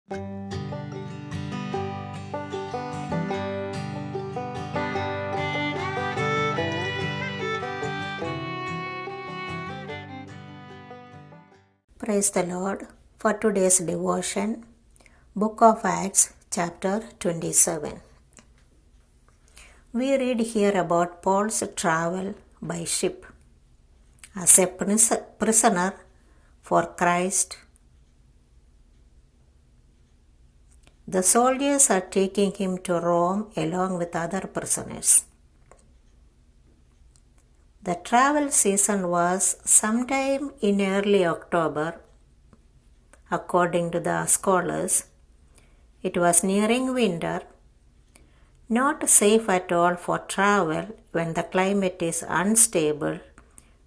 Praise the Lord. For today's devotion, Book of Acts, chapter 27. We read here about Paul's travel by ship as a prisoner for Christ. The soldiers are taking him to Rome along with other prisoners. The travel season was sometime in early October. According to the scholars, it was nearing winter, not safe at all for travel when the climate is unstable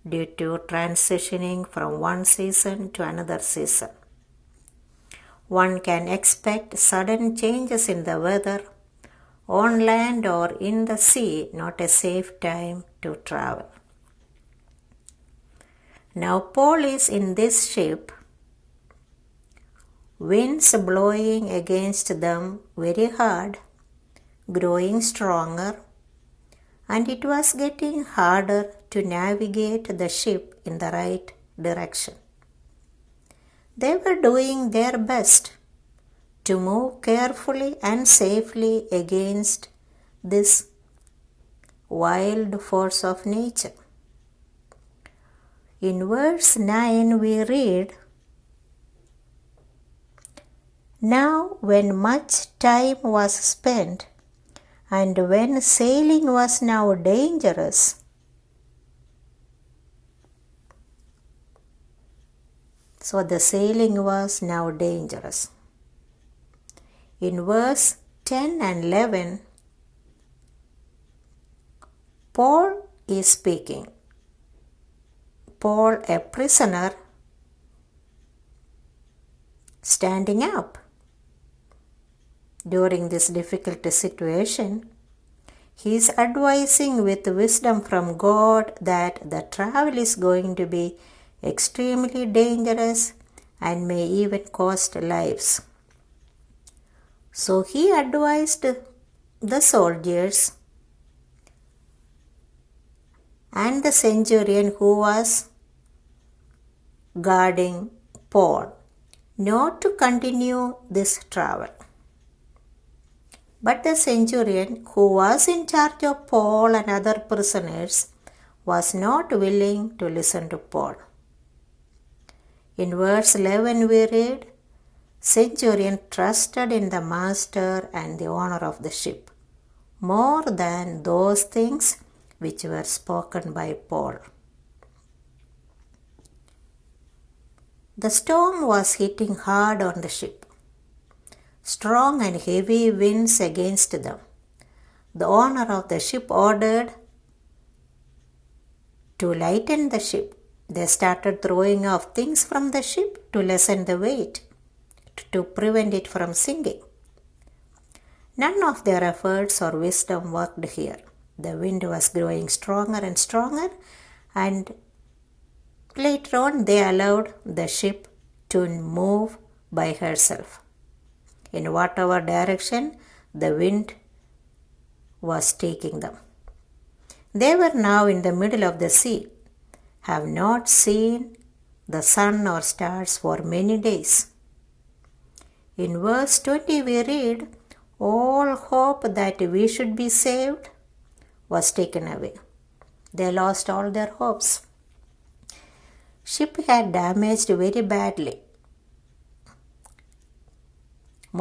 due to transitioning from one season to another season. One can expect sudden changes in the weather on land or in the sea, not a safe time to travel. Now Paul is in this ship, winds blowing against them very hard, growing stronger, and it was getting harder to navigate the ship in the right direction. They were doing their best to move carefully and safely against this wild force of nature. In verse 9 we read, "Now when much time was spent, and when sailing was now dangerous," so the sailing was now dangerous. In verse 10 and 11, Paul is speaking. Paul, a prisoner, standing up. During this difficult situation, he is advising with wisdom from God that the travel is going to be extremely dangerous and may even cost lives. So he advised the soldiers and the centurion who was guarding Paul not to continue this travel. But the centurion who was in charge of Paul and other prisoners was not willing to listen to Paul. In verse 11 we read, "Centurion trusted in the master and the owner of the ship more than those things which were spoken by Paul." The storm was hitting hard on the ship. Strong and heavy winds against them. The owner of the ship ordered to lighten the ship. They started throwing off things from the ship to lessen the weight, to prevent it from sinking. None of their efforts or wisdom worked here. The wind was growing stronger and stronger, and later on they allowed the ship to move by herself in whatever direction the wind was taking them. They were now in the middle of the sea, have not seen the sun or stars for many days. In verse 20 we read, "All hope that we should be saved was taken away." They lost all their hopes. Ship had damaged very badly.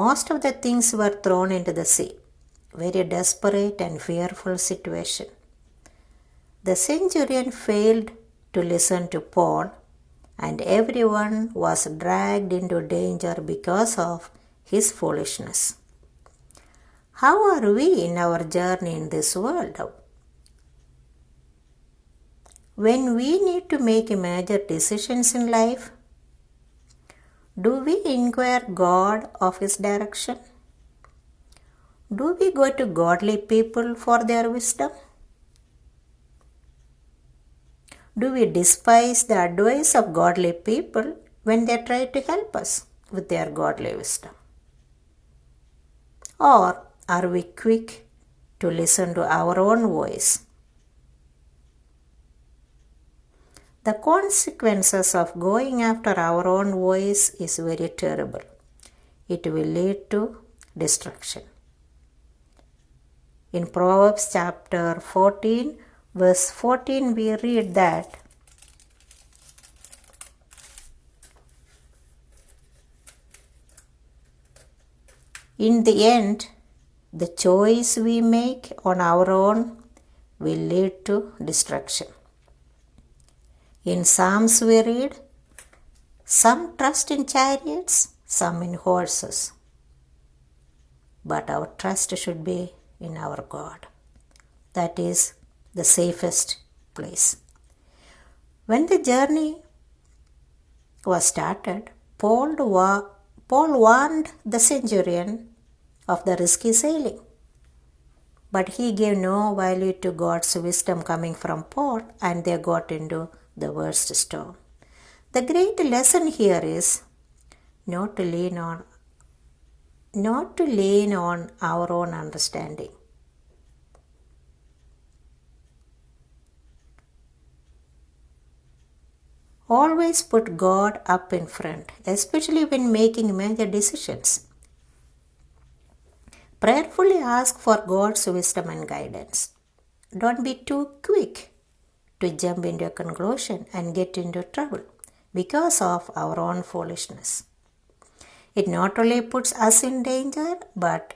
Most of the things were thrown into the sea. Very desperate and fearful situation. The centurion failed to listen to Paul, and everyone was dragged into danger because of his foolishness. How are we in our journey in this world? When we need to make major decisions in life, do we inquire God of His direction? Do we go to godly people for their wisdom? Do we despise the advice of godly people when they try to help us with their godly wisdom? Or are we quick to listen to our own voice? The consequences of going after our own voice is very terrible. It will lead to destruction. In Proverbs chapter 14, verse 14, we read that in the end, the choice we make on our own will lead to destruction. In Psalms we read, some trust in chariots, some in horses. But our trust should be in our God. That is the safest place. When the journey was started, Paul warned the centurion of the risky sailing. But he gave no value to God's wisdom coming from Paul, and they got into the worst storm. The great lesson here is not to lean on our own understanding. Always put God up in front, especially when making major decisions. Prayerfully ask for God's wisdom and guidance. Don't be too quick to jump into a conclusion and get into trouble because of our own foolishness. It not only puts us in danger, but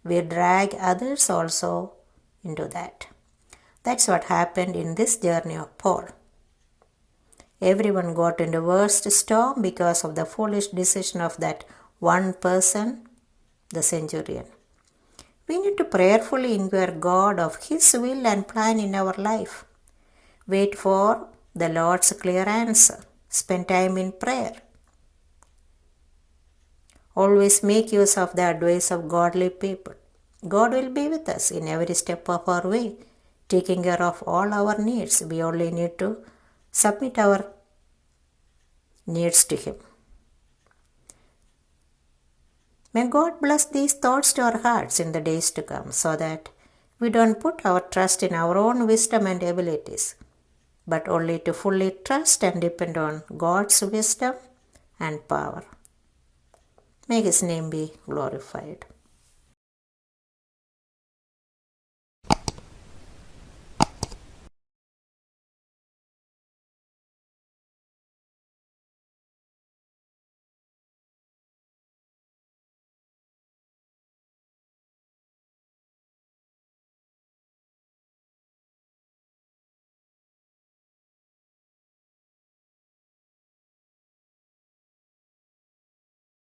we drag others also into that. That's what happened in this journey of Paul. Everyone got into the worst storm because of the foolish decision of that one person, the centurion. We need to prayerfully inquire God of His will and plan in our life. Wait for the Lord's clear answer. Spend time in prayer. Always make use of the advice of godly people. God will be with us in every step of our way, taking care of all our needs. We only need to submit our needs to Him. May God bless these thoughts to our hearts in the days to come, so that we don't put our trust in our own wisdom and abilities, but only to fully trust and depend on God's wisdom and power. May His name be glorified.